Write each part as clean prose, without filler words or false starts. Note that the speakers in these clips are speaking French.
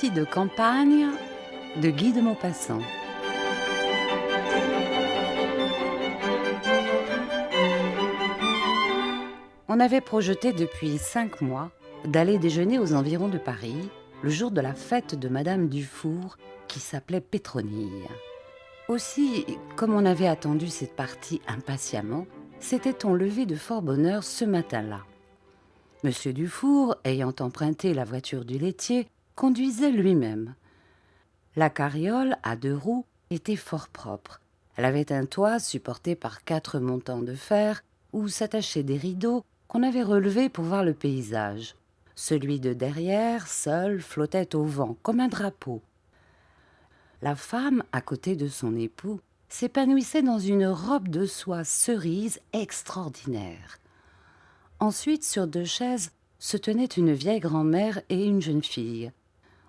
Partie de campagne de Guy de Maupassant. On avait projeté depuis 5 mois d'aller déjeuner aux environs de Paris le jour de la fête de Madame Dufour qui s'appelait Pétronille. Aussi, comme on avait attendu cette partie impatiemment, s'était-on levé de fort bonne heure ce matin-là. Monsieur Dufour, ayant emprunté la voiture du laitier, conduisait lui-même. La carriole, à 2 roues, était fort propre. Elle avait un toit supporté par 4 montants de fer où s'attachaient des rideaux qu'on avait relevés pour voir le paysage. Celui de derrière, seul, flottait au vent comme un drapeau. La femme, à côté de son époux, s'épanouissait dans une robe de soie cerise extraordinaire. Ensuite, sur 2 chaises, se tenaient une vieille grand-mère et une jeune fille.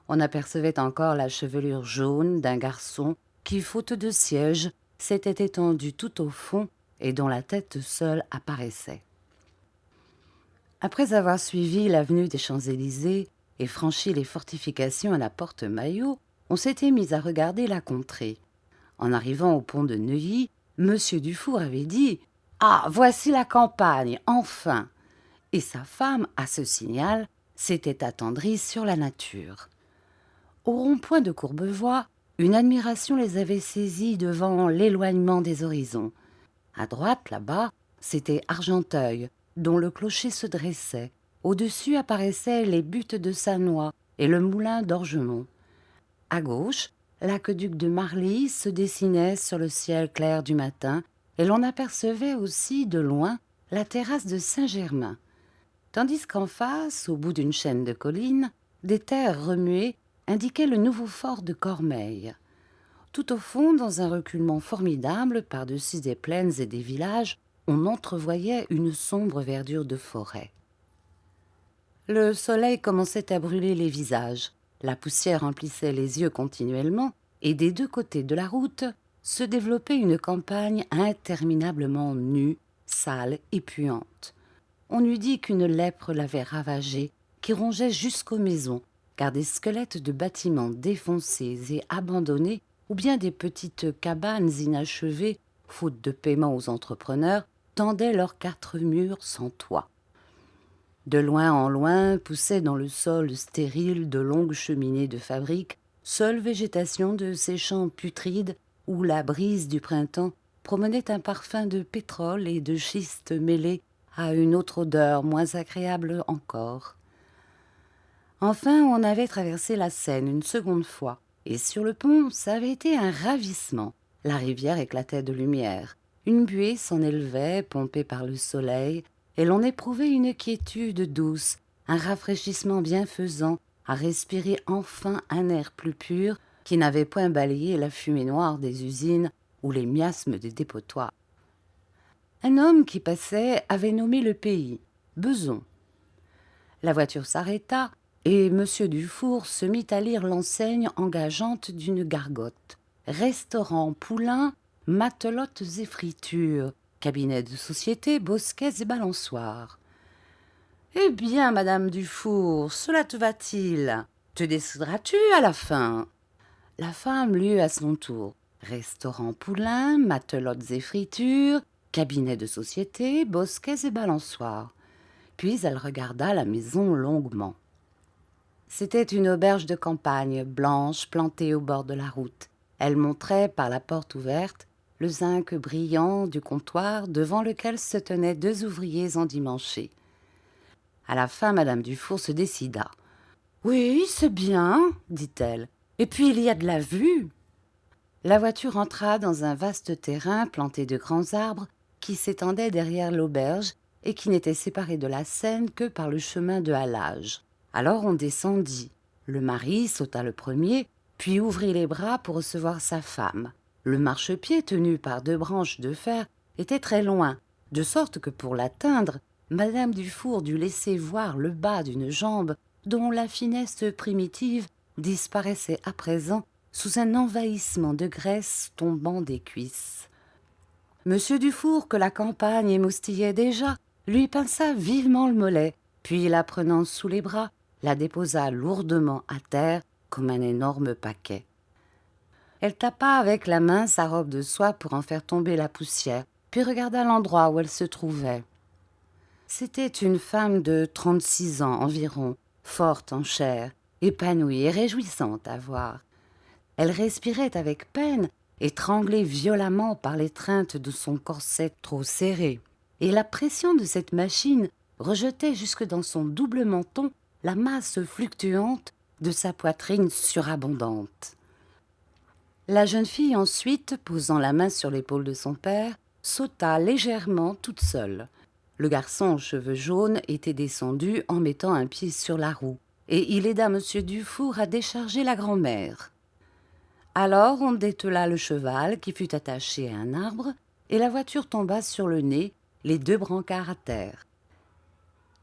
On apercevait encore la chevelure jaune d'un garçon qui, faute de siège, s'était étendu tout au fond et dont la tête seule apparaissait. Après avoir suivi l'avenue des Champs-Élysées et franchi les fortifications à la porte Maillot, on s'était mis à regarder la contrée. En arrivant au pont de Neuilly, Monsieur Dufour avait dit « Ah, voici la campagne, enfin !» Et sa femme, à ce signal, s'était attendrie sur la nature. Au rond-point de Courbevoie, une admiration les avait saisis devant l'éloignement des horizons. À droite, là-bas, c'était Argenteuil, dont le clocher se dressait. Au-dessus apparaissaient les buttes de Sannois et le moulin d'Orgemont. À gauche, l'aqueduc de Marly se dessinait sur le ciel clair du matin et l'on apercevait aussi de loin la terrasse de Saint-Germain. Tandis qu'en face, au bout d'une chaîne de collines, des terres remuées indiquaient le nouveau fort de Cormeilles. Tout au fond, dans un reculement formidable, par-dessus des plaines et des villages, on entrevoyait une sombre verdure de forêt. Le soleil commençait à brûler les visages, la poussière emplissait les yeux continuellement, et des 2 côtés de la route se développait une campagne interminablement nue, sale et puante. On eût dit qu'une lèpre l'avait ravagée, qui rongeait jusqu'aux maisons, car des squelettes de bâtiments défoncés et abandonnés, ou bien des petites cabanes inachevées, faute de paiement aux entrepreneurs, tendaient leurs 4 murs sans toit. De loin en loin poussaient dans le sol stérile de longues cheminées de fabrique, seule végétation de ces champs putrides où la brise du printemps promenait un parfum de pétrole et de schiste mêlé à une autre odeur moins agréable encore. Enfin, on avait traversé la Seine une seconde fois, et sur le pont, ça avait été un ravissement. La rivière éclatait de lumière. Une buée s'en élevait, pompée par le soleil, et l'on éprouvait une quiétude douce, un rafraîchissement bienfaisant, à respirer enfin un air plus pur qui n'avait point balayé la fumée noire des usines ou les miasmes des dépotoirs. Un homme qui passait avait nommé le pays Beson. La voiture s'arrêta, et Monsieur Dufour se mit à lire l'enseigne engageante d'une gargote. Restaurant, poulain, matelotes et fritures, cabinet de société, bosquets et balançoires. « Eh bien, Madame Dufour, cela te va-t-il? Te décideras-tu à la fin ?» La femme lut à son tour. Restaurant, poulain, matelotes et fritures, cabinet de société, bosquets et balançoires. Puis elle regarda la maison longuement. C'était une auberge de campagne, blanche, plantée au bord de la route. Elle montrait, par la porte ouverte, le zinc brillant du comptoir devant lequel se tenaient 2 ouvriers endimanchés. À la fin, Madame Dufour se décida. « Oui, c'est bien, dit-elle. Et puis il y a de la vue. » La voiture entra dans un vaste terrain planté de grands arbres qui s'étendait derrière l'auberge et qui n'était séparé de la Seine que par le chemin de halage. Alors on descendit. Le mari sauta le premier, puis ouvrit les bras pour recevoir sa femme. Le marchepied, tenu par 2 branches de fer, était très loin, de sorte que pour l'atteindre, Madame Dufour dut laisser voir le bas d'une jambe dont la finesse primitive disparaissait à présent sous un envahissement de graisse tombant des cuisses. Monsieur Dufour, que la campagne émoustillait déjà, lui pinça vivement le mollet, puis la prenant sous les bras, la déposa lourdement à terre comme un énorme paquet. Elle tapa avec la main sa robe de soie pour en faire tomber la poussière, puis regarda l'endroit où elle se trouvait. C'était une femme de 36 ans environ, forte en chair, épanouie et réjouissante à voir. Elle respirait avec peine, étranglée violemment par l'étreinte de son corset trop serré, et la pression de cette machine rejetait jusque dans son double menton la masse fluctuante de sa poitrine surabondante. La jeune fille ensuite, posant la main sur l'épaule de son père, sauta légèrement toute seule. Le garçon aux cheveux jaunes était descendu en mettant un pied sur la roue, et il aida M. Dufour à décharger la grand-mère. Alors on détela le cheval qui fut attaché à un arbre, et la voiture tomba sur le nez, les 2 brancards à terre.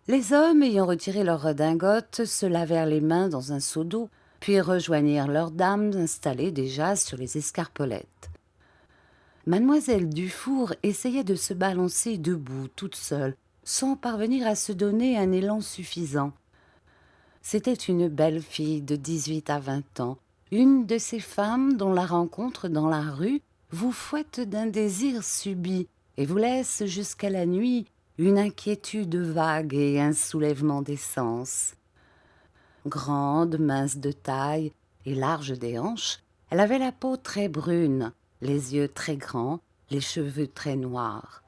Les hommes, ayant retiré leurs redingotes, se lavèrent les mains dans un seau d'eau, puis rejoignirent leurs dames installées déjà sur les escarpolettes. Mademoiselle Dufour essayait de se balancer debout, toute seule, sans parvenir à se donner un élan suffisant. C'était une belle fille de 18 à 20 ans, une de ces femmes dont la rencontre dans la rue vous fouette d'un désir subit et vous laisse jusqu'à la nuit une inquiétude vague et un soulèvement des sens. Grande, mince de taille et large des hanches, elle avait la peau très brune, les yeux très grands, les cheveux très noirs.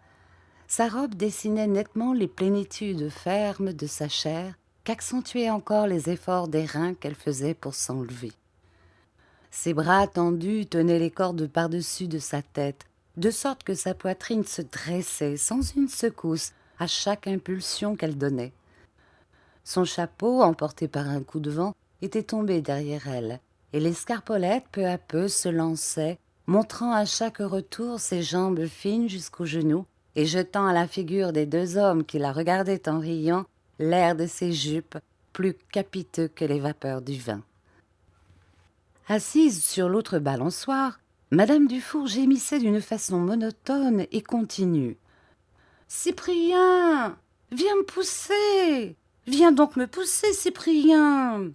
Sa robe dessinait nettement les plénitudes fermes de sa chair qu'accentuaient encore les efforts des reins qu'elle faisait pour s'enlever. Ses bras tendus tenaient les cordes par-dessus de sa tête, de sorte que sa poitrine se dressait sans une secousse à chaque impulsion qu'elle donnait. Son chapeau, emporté par un coup de vent, était tombé derrière elle, et l'escarpolette peu à peu se lançait, montrant à chaque retour ses jambes fines jusqu'aux genoux, et jetant à la figure des 2 hommes qui la regardaient en riant l'air de ses jupes, plus capiteux que les vapeurs du vin. Assise sur l'autre balançoire, Madame Dufour gémissait d'une façon monotone et continue. « Cyprien, viens me pousser! Viens donc me pousser, Cyprien !»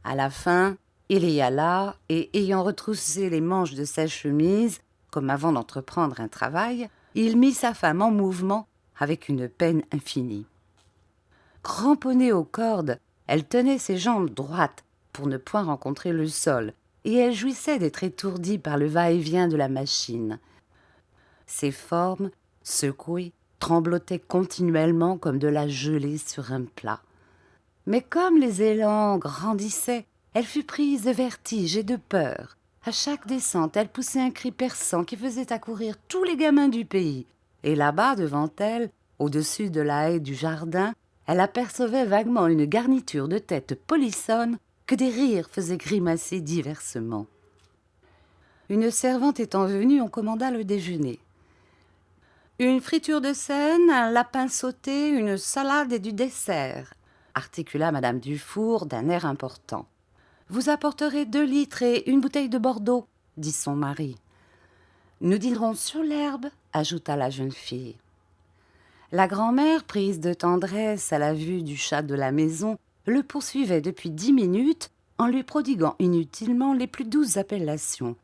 À la fin, il y alla et, ayant retroussé les manches de sa chemise, comme avant d'entreprendre un travail, il mit sa femme en mouvement avec une peine infinie. Cramponnée aux cordes, elle tenait ses jambes droites pour ne point rencontrer le sol, et elle jouissait d'être étourdie par le va-et-vient de la machine. Ses formes, secouées, tremblotaient continuellement comme de la gelée sur un plat. Mais comme les élans grandissaient, elle fut prise de vertige et de peur. À chaque descente, elle poussait un cri perçant qui faisait accourir tous les gamins du pays. Et là-bas, devant elle, au-dessus de la haie du jardin, elle apercevait vaguement une garniture de têtes polissonnes que des rires faisaient grimacer diversement. Une servante étant venue, on commanda le déjeuner. Une friture de Seine, un lapin sauté, une salade et du dessert, articula Madame Dufour d'un air important. Vous apporterez 2 litres et une bouteille de Bordeaux, dit son mari. Nous dînerons sur l'herbe, ajouta la jeune fille. La grand-mère, prise de tendresse à la vue du chat de la maison, le poursuivait depuis 10 minutes en lui prodiguant inutilement les plus douces appellations.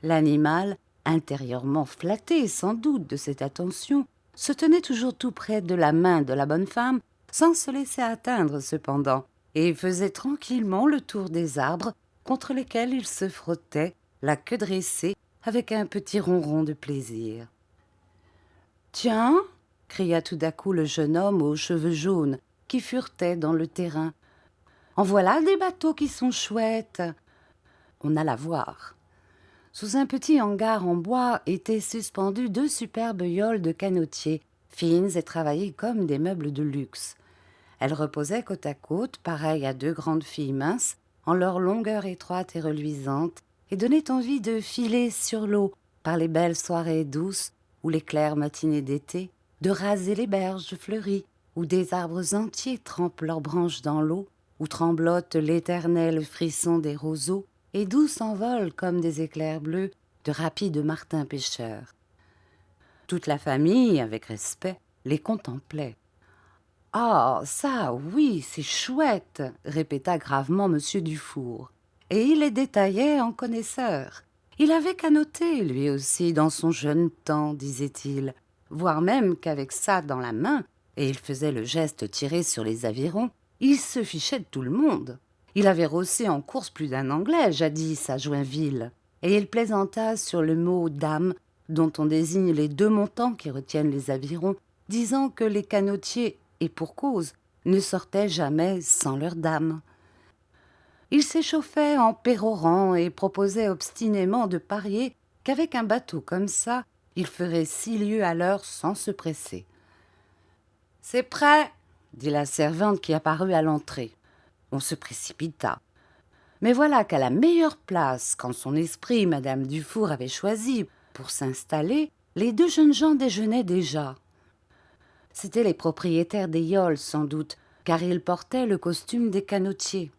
L'animal, intérieurement flatté sans doute de cette attention, se tenait toujours tout près de la main de la bonne femme, sans se laisser atteindre cependant, et faisait tranquillement le tour des arbres contre lesquels il se frottait, la queue dressée, avec un petit ronron de plaisir. « Tiens !» cria tout à coup le jeune homme aux cheveux jaunes, qui furetait dans le terrain. « En voilà des bateaux qui sont chouettes !» On alla voir. Sous un petit hangar en bois étaient suspendues 2 superbes yaules de canotiers, fines et travaillées comme des meubles de luxe. Elles reposaient côte à côte, pareilles à 2 grandes filles minces, en leur longueur étroite et reluisante, et donnaient envie de filer sur l'eau par les belles soirées douces ou les claires matinées d'été, de raser les berges fleuries, où des arbres entiers trempent leurs branches dans l'eau, où tremblote l'éternel frisson des roseaux, et d'où s'envolent comme des éclairs bleus de rapides martins pêcheurs. Toute la famille, avec respect, les contemplait. Ah, ça, oui, c'est chouette, répéta gravement monsieur Dufour. Et il les détaillait en connaisseur. Il avait canoté, lui aussi, dans son jeune temps, disait-il, voire même qu'avec ça dans la main, et il faisait le geste tiré sur les avirons, il se fichait de tout le monde. Il avait rossé en course plus d'un Anglais, jadis, à Joinville, et il plaisanta sur le mot dame, dont on désigne les deux montants qui retiennent les avirons, disant que les canotiers, et pour cause, ne sortaient jamais sans leur dame. Il s'échauffait en pérorant et proposait obstinément de parier qu'avec un bateau comme ça, il ferait 6 lieues à l'heure sans se presser. « C'est prêt !» dit la servante qui apparut à l'entrée. On se précipita. Mais voilà qu'à la meilleure place qu'en son esprit madame Dufour avait choisie pour s'installer, les deux jeunes gens déjeunaient déjà. C'étaient les propriétaires des Yoles, sans doute, car ils portaient le costume des canotiers.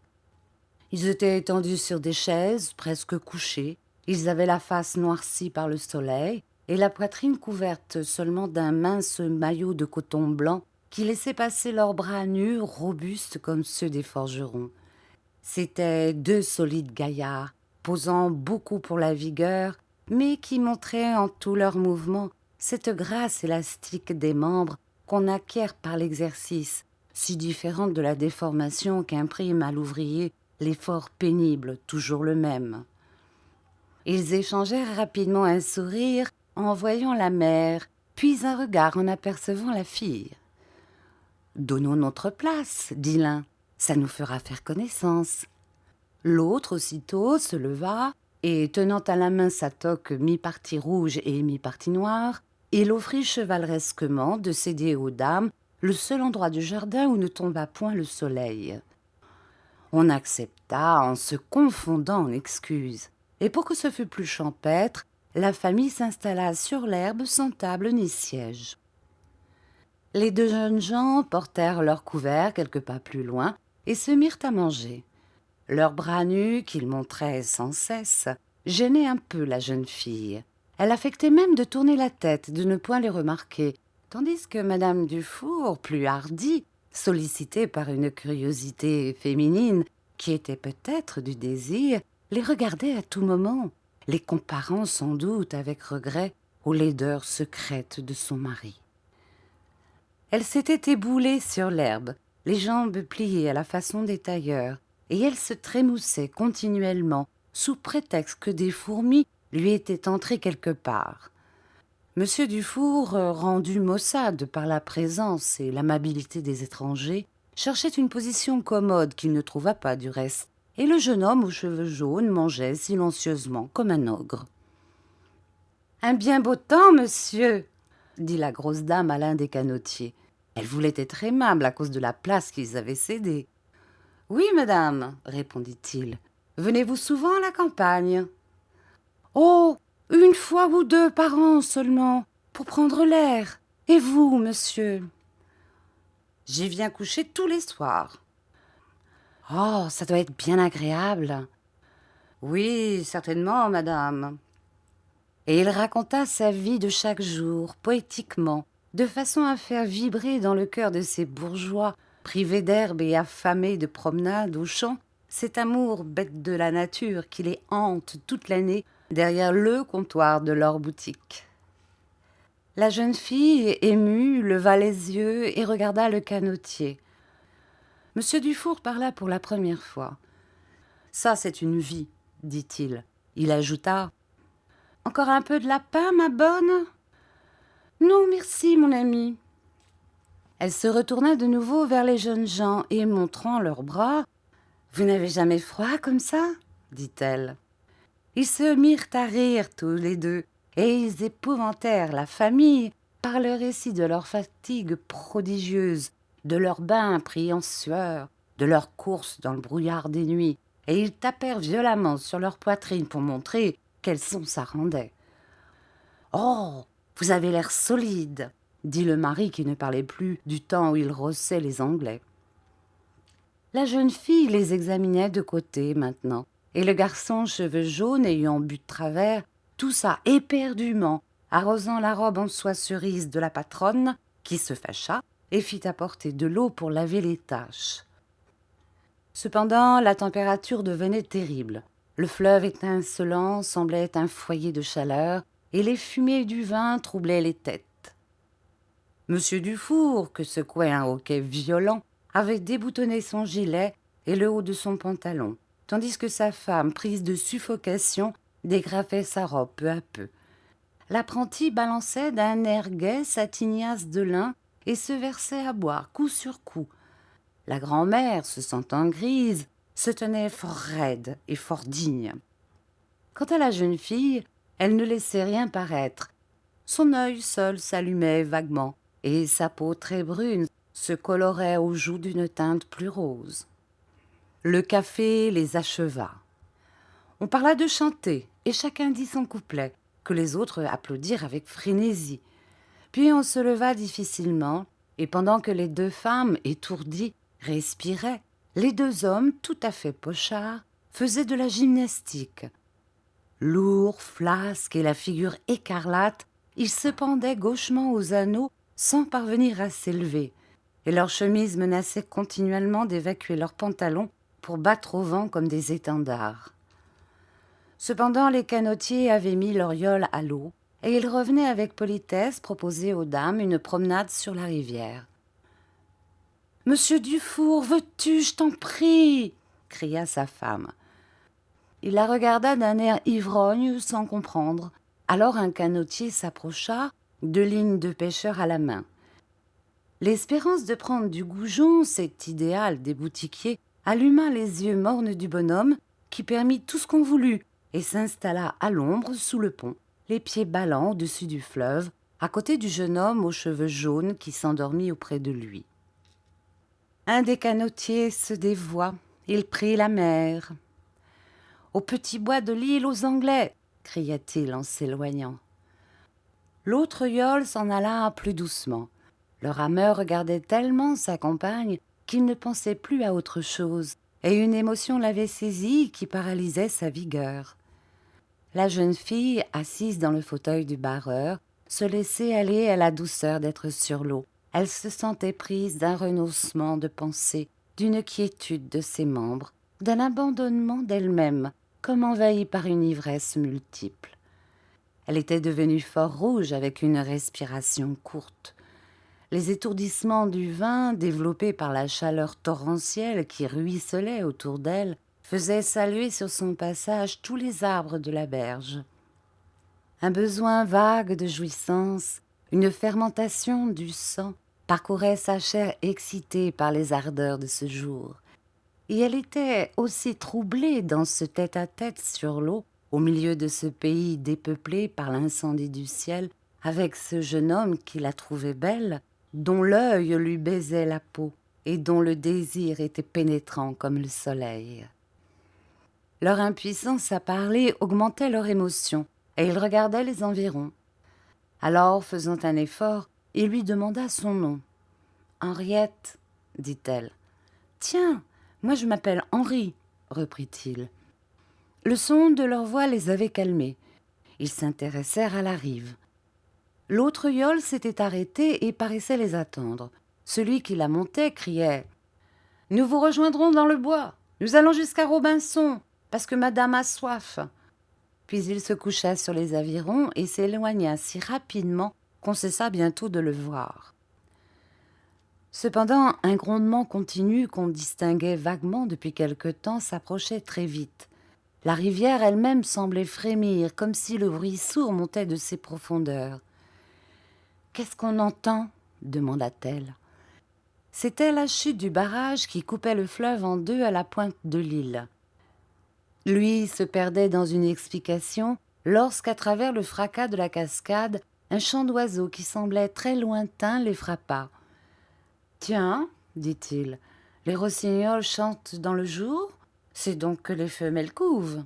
Ils étaient étendus sur des chaises, presque couchés. Ils avaient la face noircie par le soleil et la poitrine couverte seulement d'un mince maillot de coton blanc qui laissait passer leurs bras nus, robustes comme ceux des forgerons. C'étaient deux solides gaillards, posant beaucoup pour la vigueur, mais qui montraient en tous leurs mouvements cette grâce élastique des membres qu'on acquiert par l'exercice, si différente de la déformation qu'imprime à l'ouvrier l'effort pénible, toujours le même. Ils échangèrent rapidement un sourire en voyant la mère, puis un regard en apercevant la fille. « Donnons notre place, dit l'un, ça nous fera faire connaissance. » L'autre aussitôt se leva et, tenant à la main sa toque mi-partie rouge et mi-partie noire, il offrit chevaleresquement de céder aux dames le seul endroit du jardin où ne tomba point le soleil. On accepta en se confondant en excuses, et pour que ce fût plus champêtre, la famille s'installa sur l'herbe sans table ni siège. Les deux jeunes gens portèrent leurs couverts quelques pas plus loin et se mirent à manger. Leurs bras nus, qu'ils montraient sans cesse, gênaient un peu la jeune fille. Elle affectait même de tourner la tête, de ne point les remarquer, tandis que madame Dufour, plus hardie, sollicitée par une curiosité féminine qui était peut-être du désir, les regardait à tout moment, les comparant sans doute avec regret aux laideurs secrètes de son mari. Elle s'était éboulée sur l'herbe, les jambes pliées à la façon des tailleurs, et elle se trémoussait continuellement, sous prétexte que des fourmis lui étaient entrées quelque part. Monsieur Dufour, rendu maussade par la présence et l'amabilité des étrangers, cherchait une position commode qu'il ne trouva pas du reste, et le jeune homme aux cheveux jaunes mangeait silencieusement comme un ogre. « Un bien beau temps, monsieur !» dit la grosse dame à l'un des canotiers. Elle voulait être aimable à cause de la place qu'ils avaient cédée. « Oui, madame, répondit-il. Venez-vous souvent à la campagne ? » « Oh, une fois ou deux par an seulement, pour prendre l'air. Et vous, monsieur ? » ?»« J'y viens coucher tous les soirs. »« Oh, ça doit être bien agréable. »« Oui, certainement, madame. » Et il raconta sa vie de chaque jour, poétiquement, de façon à faire vibrer dans le cœur de ces bourgeois, privés d'herbe et affamés de promenades aux champs, cet amour bête de la nature qui les hante toute l'année derrière le comptoir de leur boutique. La jeune fille, émue, leva les yeux et regarda le canotier. Monsieur Dufour parla pour la première fois. « Ça, c'est une vie, dit-il. » Il ajouta : « Encore un peu de lapin, ma bonne ? » ?»« Non, merci, mon ami. » Elle se retourna de nouveau vers les jeunes gens et, montrant leurs bras, « Vous n'avez jamais froid comme ça ? » dit-elle. Ils se mirent à rire tous les deux, et ils épouvantèrent la famille par le récit de leurs fatigues prodigieuses, de leurs bains pris en sueur, de leurs courses dans le brouillard des nuits, et ils tapèrent violemment sur leur poitrine pour montrer quel son ça rendait. « Oh, vous avez l'air solide !» dit le mari qui ne parlait plus du temps où il rossait les Anglais. La jeune fille les examinait de côté maintenant, et le garçon, cheveux jaunes, ayant bu de travers, toussa éperdument, arrosant la robe en soie cerise de la patronne, qui se fâcha et fit apporter de l'eau pour laver les taches. Cependant, la température devenait terrible. Le fleuve étincelant semblait un foyer de chaleur, et les fumées du vin troublaient les têtes. Monsieur Dufour, que secouait un hoquet violent, avait déboutonné son gilet et le haut de son pantalon, tandis que sa femme, prise de suffocation, dégrafait sa robe peu à peu. L'apprenti balançait d'un air gai sa tignasse de lin et se versait à boire coup sur coup. La grand-mère, se sentant grise, se tenait fort raide et fort digne. Quant à la jeune fille, elle ne laissait rien paraître. Son œil seul s'allumait vaguement, et sa peau très brune se colorait aux joues d'une teinte plus rose. Le café les acheva. On parla de chanter, et chacun dit son couplet, que les autres applaudirent avec frénésie. Puis on se leva difficilement, et pendant que les deux femmes, étourdies, respiraient, les deux hommes, tout à fait pochards, faisaient de la gymnastique. Lourds, flasques et la figure écarlate, ils se pendaient gauchement aux anneaux sans parvenir à s'élever, et leurs chemises menaçaient continuellement d'évacuer leurs pantalons pour battre au vent comme des étendards. Cependant, les canotiers avaient mis leur yole à l'eau, et ils revenaient avec politesse proposer aux dames une promenade sur la rivière. « Monsieur Dufour, veux-tu, je t'en prie » cria sa femme. Il la regarda d'un air ivrogne sans comprendre. Alors un canotier s'approcha, 2 lignes de pêcheurs à la main. L'espérance de prendre du goujon, cet idéal des boutiquiers, alluma les yeux mornes du bonhomme qui permit tout ce qu'on voulut et s'installa à l'ombre sous le pont, les pieds ballants au-dessus du fleuve, à côté du jeune homme aux cheveux jaunes qui s'endormit auprès de lui. Un des canotiers se dévoua, il prit la mer. « Au petit bois de l'île aux Anglais !» cria-t-il en s'éloignant. L'autre yole s'en alla plus doucement. Le rameur regardait tellement sa compagne qu'il ne pensait plus à autre chose, et une émotion l'avait saisi qui paralysait sa vigueur. La jeune fille, assise dans le fauteuil du barreur, se laissait aller à la douceur d'être sur l'eau. Elle se sentait prise d'un renoncement de pensée, d'une quiétude de ses membres, d'un abandonnement d'elle-même, comme envahie par une ivresse multiple. Elle était devenue fort rouge avec une respiration courte. Les étourdissements du vin, développés par la chaleur torrentielle qui ruisselait autour d'elle, faisaient saluer sur son passage tous les arbres de la berge. Un besoin vague de jouissance, une fermentation du sang, parcourait sa chair excitée par les ardeurs de ce jour. Et elle était aussi troublée dans ce tête-à-tête sur l'eau, au milieu de ce pays dépeuplé par l'incendie du ciel, avec ce jeune homme qui la trouvait belle, dont l'œil lui baisait la peau et dont le désir était pénétrant comme le soleil. Leur impuissance à parler augmentait leur émotion, et ils regardaient les environs. Alors, faisant un effort, il lui demanda son nom. « Henriette, » dit-elle. « Tiens, moi je m'appelle Henri, » reprit-il. Le son de leur voix les avait calmés. Ils s'intéressèrent à la rive. L'autre yole s'était arrêté et paraissait les attendre. Celui qui la montait criait « Nous vous rejoindrons dans le bois. Nous allons jusqu'à Robinson, parce que madame a soif. » Puis il se coucha sur les avirons et s'éloigna si rapidement qu'on cessa bientôt de le voir. Cependant, un grondement continu qu'on distinguait vaguement depuis quelque temps s'approchait très vite. La rivière elle-même semblait frémir, comme si le bruit sourd montait de ses profondeurs. « Qu'est-ce qu'on entend ?» demanda-t-elle. C'était la chute du barrage qui coupait le fleuve en deux à la pointe de l'île. Lui se perdait dans une explication lorsqu'à travers le fracas de la cascade, un chant d'oiseaux qui semblait très lointain les frappa. « Tiens, dit-il, les rossignols chantent dans le jour, c'est donc que les femelles couvent. »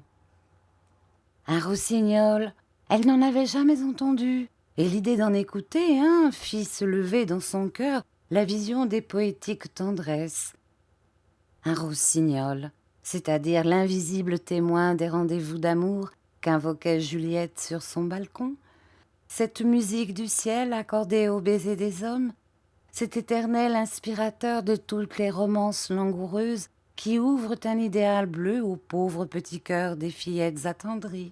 Un rossignol, elle n'en avait jamais entendu, et l'idée d'en écouter fit se lever dans son cœur la vision des poétiques tendresses. Un rossignol, c'est-à-dire l'invisible témoin des rendez-vous d'amour qu'invoquait Juliette sur son balcon, cette musique du ciel accordée aux baisers des hommes, cet éternel inspirateur de toutes les romances langoureuses qui ouvrent un idéal bleu aux pauvres petits cœurs des fillettes attendries.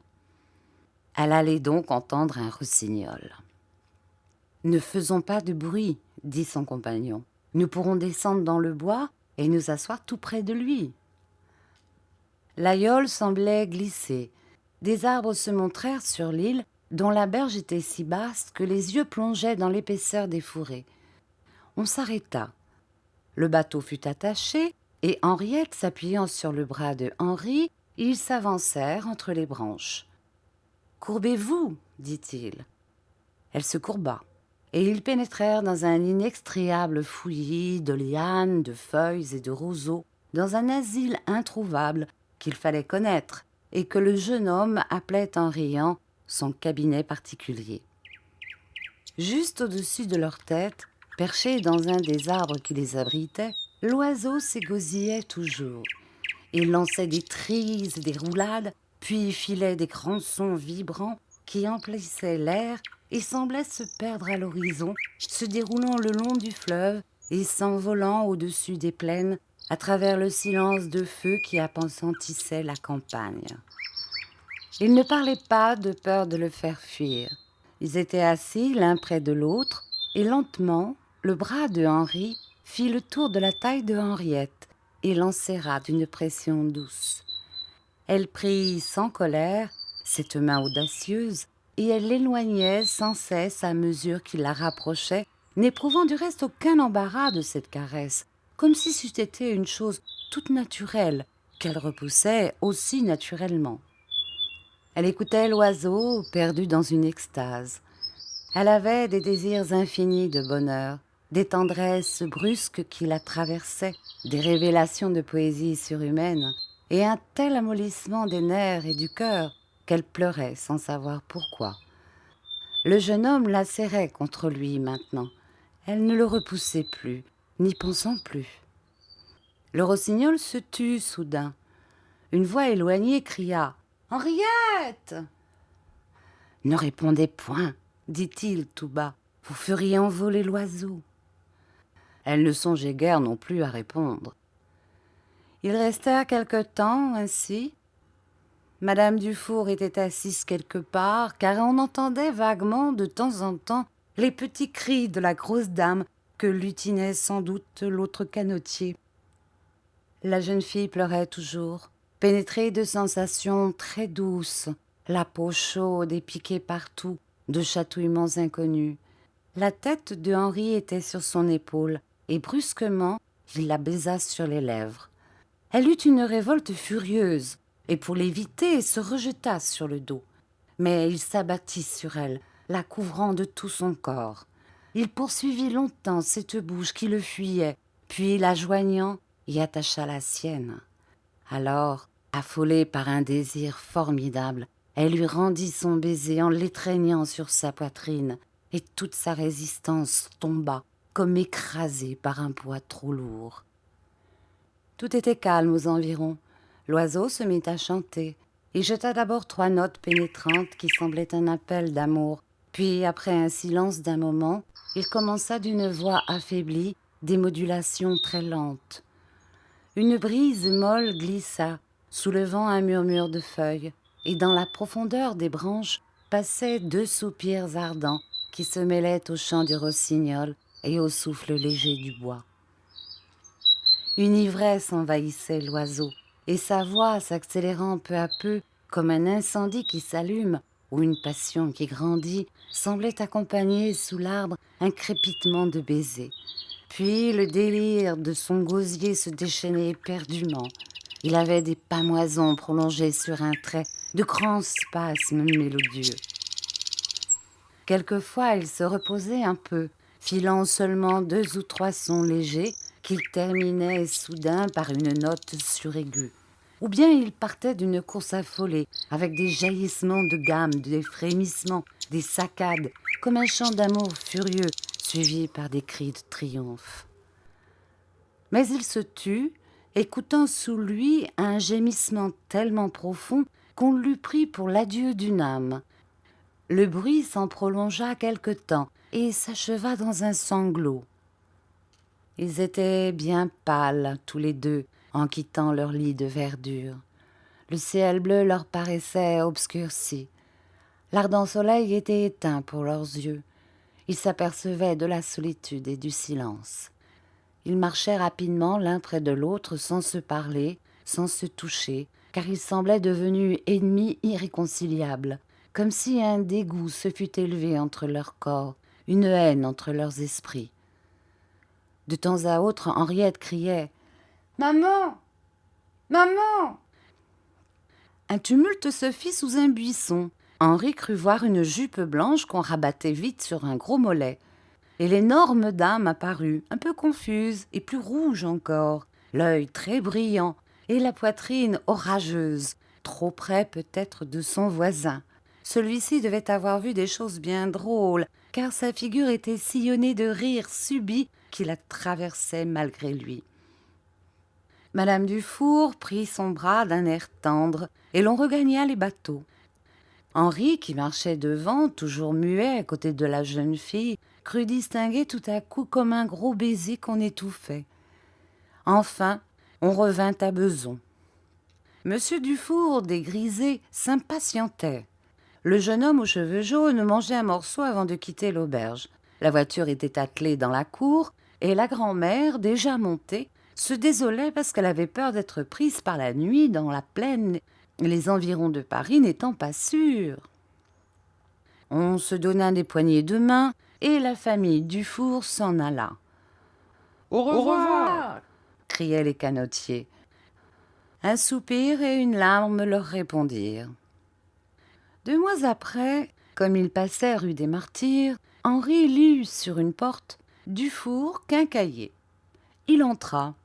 Elle allait donc entendre un rossignol. « Ne faisons pas de bruit, dit son compagnon. Nous pourrons descendre dans le bois et nous asseoir tout près de lui. » L'aïeul semblait glisser. Des arbres se montrèrent sur l'île, dont la berge était si basse que les yeux plongeaient dans l'épaisseur des fourrés. On s'arrêta. Le bateau fut attaché, et Henriette s'appuyant sur le bras de Henri, ils s'avancèrent entre les branches. « Courbez-vous, dit-il. » Elle se courba, et ils pénétrèrent dans un inextricable fouillis de lianes, de feuilles et de roseaux, dans un asile introuvable qu'il fallait connaître, et que le jeune homme appelait en riant son cabinet particulier. Juste au-dessus de leur tête, perché dans un des arbres qui les abritait, l'oiseau s'égosillait toujours. Il lançait des trilles et des roulades, puis filait des grands sons vibrants qui emplissaient l'air et semblaient se perdre à l'horizon, se déroulant le long du fleuve et s'envolant au-dessus des plaines à travers le silence de feu qui appesantissait la campagne. Ils ne parlaient pas de peur de le faire fuir. Ils étaient assis l'un près de l'autre et lentement, le bras de Henri fit le tour de la taille de Henriette et l'enserra d'une pression douce. Elle prit sans colère cette main audacieuse et elle l'éloignait sans cesse à mesure qu'il la rapprochait, n'éprouvant du reste aucun embarras de cette caresse, comme si c'eût été une chose toute naturelle qu'elle repoussait aussi naturellement. Elle écoutait l'oiseau perdu dans une extase. Elle avait des désirs infinis de bonheur, des tendresses brusques qui la traversaient, des révélations de poésie surhumaine, et un tel amollissement des nerfs et du cœur qu'elle pleurait sans savoir pourquoi. Le jeune homme la serrait contre lui maintenant. Elle ne le repoussait plus, n'y pensant plus. Le rossignol se tut soudain. Une voix éloignée cria « Henriette !» « Ne répondez point, dit-il tout bas, vous feriez envoler l'oiseau. » Elle ne songeait guère non plus à répondre. Ils restèrent quelque temps ainsi. Madame Dufour était assise quelque part, car on entendait vaguement de temps en temps les petits cris de la grosse dame que lutinait sans doute l'autre canotier. La jeune fille pleurait toujours, pénétrée de sensations très douces, la peau chaude et piquée partout, de chatouillements inconnus. La tête de Henri était sur son épaule, et brusquement, il la baisa sur les lèvres. Elle eut une révolte furieuse, et pour l'éviter, se rejeta sur le dos. Mais il s'abattit sur elle, la couvrant de tout son corps. Il poursuivit longtemps cette bouche qui le fuyait, puis, la joignant, y attacha la sienne. Alors, affolée par un désir formidable, elle lui rendit son baiser en l'étreignant sur sa poitrine, et toute sa résistance tomba, comme écrasée par un poids trop lourd. Tout était calme aux environs. L'oiseau se mit à chanter. Il jeta d'abord 3 notes pénétrantes qui semblaient un appel d'amour, puis, après un silence d'un moment, il commença d'une voix affaiblie des modulations très lentes. Une brise molle glissa, soulevant un murmure de feuilles, et dans la profondeur des branches passaient 2 soupirs ardents qui se mêlaient au chant du rossignol et au souffle léger du bois. Une ivresse envahissait l'oiseau, et sa voix s'accélérant peu à peu, comme un incendie qui s'allume ou une passion qui grandit, semblait accompagner sous l'arbre un crépitement de baisers. Puis le délire de son gosier se déchaînait éperdument. Il avait des pâmoisons prolongées sur un trait, de grands spasmes mélodieux. Quelquefois, il se reposait un peu, filant seulement 2 ou 3 sons légers qu'il terminait soudain par une note suraiguë. Ou bien il partait d'une course affolée, avec des jaillissements de gamme, des frémissements, des saccades, comme un chant d'amour furieux, suivi par des cris de triomphe. Mais il se tut, écoutant sous lui un gémissement tellement profond qu'on l'eût pris pour l'adieu d'une âme. Le bruit s'en prolongea quelque temps et s'acheva dans un sanglot. Ils étaient bien pâles, tous les deux, en quittant leur lit de verdure. Le ciel bleu leur paraissait obscurci. L'ardent soleil était éteint pour leurs yeux. Ils s'apercevaient de la solitude et du silence. Ils marchaient rapidement l'un près de l'autre sans se parler, sans se toucher, car ils semblaient devenus ennemis irréconciliables, comme si un dégoût se fût élevé entre leurs corps, une haine entre leurs esprits. De temps à autre, Henriette criait « Maman! Maman !» Un tumulte se fit sous un buisson. Henri crut voir une jupe blanche qu'on rabattait vite sur un gros mollet. Et l'énorme dame apparut, un peu confuse et plus rouge encore, l'œil très brillant et la poitrine orageuse, trop près peut-être de son voisin. Celui-ci devait avoir vu des choses bien drôles, car sa figure était sillonnée de rires subits qui la traversaient malgré lui. Madame Dufour prit son bras d'un air tendre, et l'on regagna les bateaux. Henri, qui marchait devant, toujours muet à côté de la jeune fille, crut distinguer tout à coup comme un gros baiser qu'on étouffait. Enfin, on revint à Bezons. Monsieur Dufour, dégrisé, s'impatientait. Le jeune homme aux cheveux jaunes mangeait un morceau avant de quitter l'auberge. La voiture était attelée dans la cour, et la grand-mère, déjà montée, se désolait parce qu'elle avait peur d'être prise par la nuit dans la plaine, les environs de Paris n'étant pas sûrs. On se donna des poignées de main, et la famille Dufour s'en alla. « Au revoir !» criaient les canotiers. Un soupir et une larme leur répondirent. 2 mois après, comme il passait rue des Martyrs, Henri lut sur une porte « Dufour, quincaillier ». Il entra.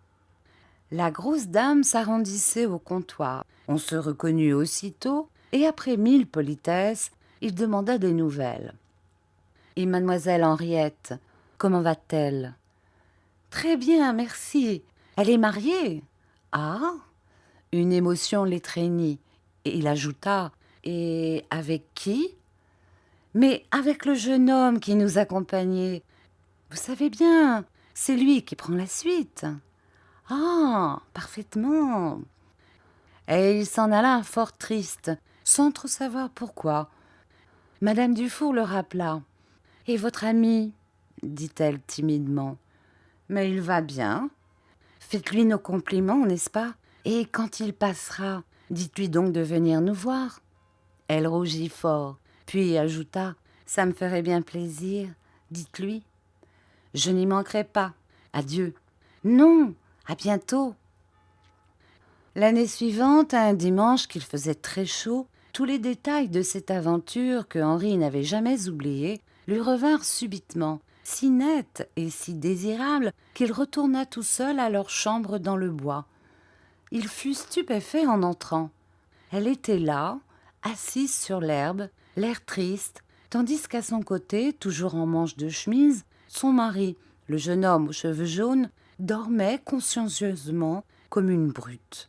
La grosse dame s'arrondissait au comptoir. On se reconnut aussitôt, et après 1000 politesses, il demanda des nouvelles. « Et mademoiselle Henriette, comment va-t-elle ?»« Très bien, merci. Elle est mariée. »« Ah ?» Une émotion l'étreignit, et il ajouta « Et avec qui ?»« Mais avec le jeune homme qui nous accompagnait. Vous savez bien, c'est lui qui prend la suite. »« Ah, parfaitement. » Et il s'en alla fort triste, sans trop savoir pourquoi. Madame Dufour le rappela. « Et votre ami ?» dit-elle timidement. « Mais il va bien. Faites-lui nos compliments, n'est-ce pas? Et quand il passera, dites-lui donc de venir nous voir. » Elle rougit fort, puis ajouta. « Ça me ferait bien plaisir, dites-lui. »« Je n'y manquerai pas. Adieu. »« Non, à bientôt. » L'année suivante, un dimanche qu'il faisait très chaud, tous les détails de cette aventure que Henri n'avait jamais oubliés lui revinrent subitement, si nets et si désirables qu'il retourna tout seul à leur chambre dans le bois. Il fut stupéfait en entrant. Elle était là, assise sur l'herbe, l'air triste, tandis qu'à son côté, toujours en manche de chemise, son mari, le jeune homme aux cheveux jaunes, dormait consciencieusement comme une brute.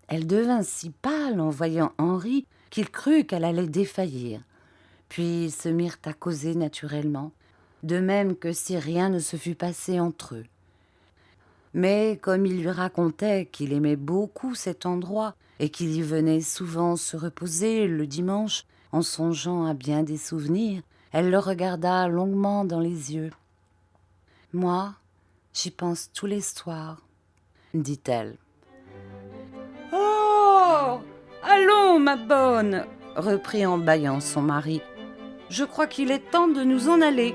Elle devint si pâle en voyant Henri qu'il crut qu'elle allait défaillir. Puis ils se mirent à causer naturellement, de même que si rien ne se fût passé entre eux. Mais comme il lui racontait qu'il aimait beaucoup cet endroit et qu'il y venait souvent se reposer le dimanche en songeant à bien des souvenirs, elle le regarda longuement dans les yeux. « Moi, j'y pense tous les soirs, » dit-elle. « Oh, allons, ma bonne, » reprit en bâillant son mari. « Je crois qu'il est temps de nous en aller. »